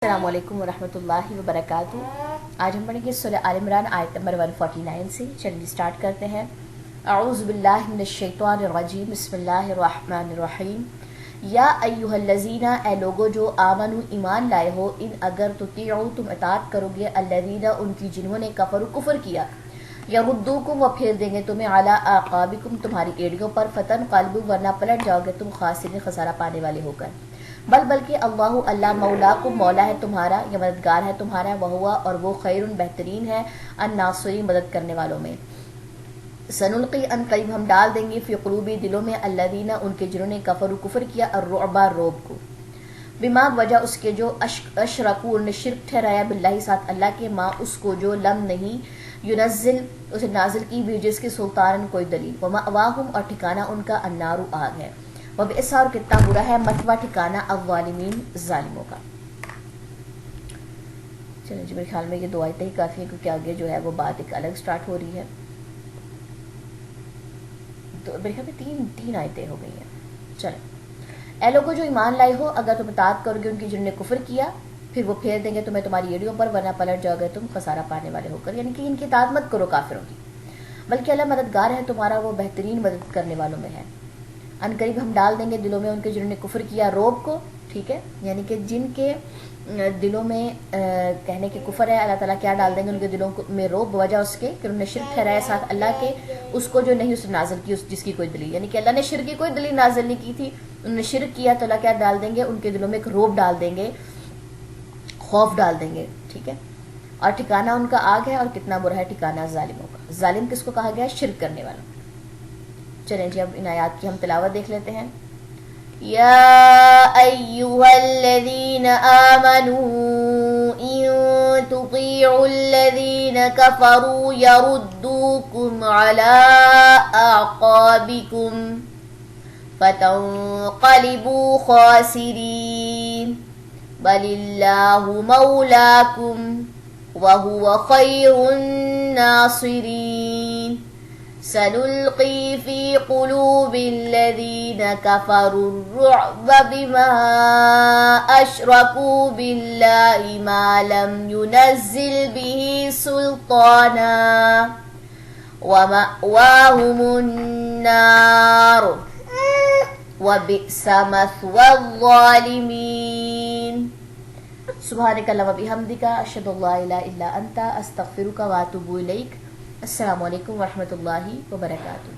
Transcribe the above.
السلام علیکم ورحمۃ اللہ وبرکاتہ۔ آج ہم پڑھیں گے سورہ آل عمران آیت نمبر 149 سے۔ چلیے سٹارٹ کرتے ہیں۔ اعوذ باللہ من الشیطان الرجیم، بسم اللہ الرحمن الرحیم۔ یا ایھا الذین، اے لوگو جو آمنو ایمان لائے ہو، ان اگر تطیعوا تم اطاعت کرو گے، الذین ان کی جنہوں نے کفروا کفر کیا، یردوکم وہ پھیر دیں گے تمہیں، علی اعقابکم تمہاری ایڑیوں پر، فتنقلبوا ورنہ پلٹ جاؤ گے تم خاسرین خسارہ پانے والے ہو کر۔ بلکہ اللہ مولاکم مولا ہے تمہارا یا مددگار ہے تمہارا، وہوا اور وہ خیر بہترین ہے، الناصرین مدد کرنے والوں میں۔ سنلقی ان قریب ہم ڈال دیں گے، فی قلوبی دلوں میں، الذین ان کے جنہوں نے کفروا کفر کیا، الرعب روب کو، بما وجہ اس کے جو اشرکوا نے شرک ٹھہرایا، باللہ ساتھ اللہ کے، ما اس کو جو لم نہیں ینزل اسے نازل کی بھی جس کے سلطان کوئی دلیل، ومأواہم اور ٹھکانہ ان کا النار آگ ہے، وبئس اور کتنا برا ہے مثویٰ ٹھکانہ الظالمین ظالموں کا۔ چلیں جی، میرے خیال میں یہ دو آیتیں ہی کافی ہیں، کیونکہ آگے جو ہے وہ بات ایک الگ سٹارٹ ہو رہی ہے، تو میرے خیال میں تین آیتیں ہو گئی ہیں۔ چلیں، اے لوگوں جو ایمان لائے ہو، اگر تم اطاعت کرو گے ان کی جنہوں نے کفر کیا، پھر وہ پھیر دیں گے تمہیں تمہاری ایڑیوں پر، ورنہ پلٹ جاؤ گے تم خسارہ پانے والے ہو کر، یعنی کہ ان کی اطاعت مت کرو کافروں کی، بلکہ اللہ مددگار ہے تمہارا، وہ بہترین مدد کرنے والوں میں ہے۔ ان قریب ہم ڈال دیں گے دلوں میں ان کے جنہوں نے کفر کیا روب کو، ٹھیک ہے، یعنی کہ جن کے دلوں میں کہنے کے کفر ہے، اللہ تعالیٰ کیا ڈال دیں گے ان کے دلوں میں روب، وجہ اس کے کہ انہوں نے شرک ٹھہرایا ساتھ اللہ کے، اس کو جو نہیں اس نے نازل کی، جس کی کوئی دلیل، یعنی کہ اللہ نے شرک کی کوئی دلیل نازل نہیں کی تھی، انہوں نے شرک کیا تو اللہ کیا ڈال دیں گے ان کے دلوں میں ایک روب ڈال دیں گے، خوف ڈال دیں گے، ٹھیک ہے، اور ٹھکانہ ان کا آگ ہے، اور کتنا برا ہے ٹھکانہ ظالموں کا۔ ظالم کس کو کہا گیا؟ شرک کرنے والا۔ چلیں جی، اب ان آیات کی ہم تلاوت دیکھ لیتے ہیں۔ یا ایھا الذین آمنوا ان تطیعوا الذین کفروا یردوکم علی اعقابکم فتنقلبوا خاسرین، بل اللہ مولاکم وہو خیر الناصرین۔ سنلقی فی قلوب الذین کفروا الرعب بما اشرکوا باللہ ما لم ینزل به سلطانا ومأواہم النار وبئس مثوى الظالمین۔ سبحانک اللہم وبحمدک، اشہد ان لا الہ الا انت، استغفرک واتوب الیک۔ السلام علیکم ورحمۃ اللہ وبرکاتہ۔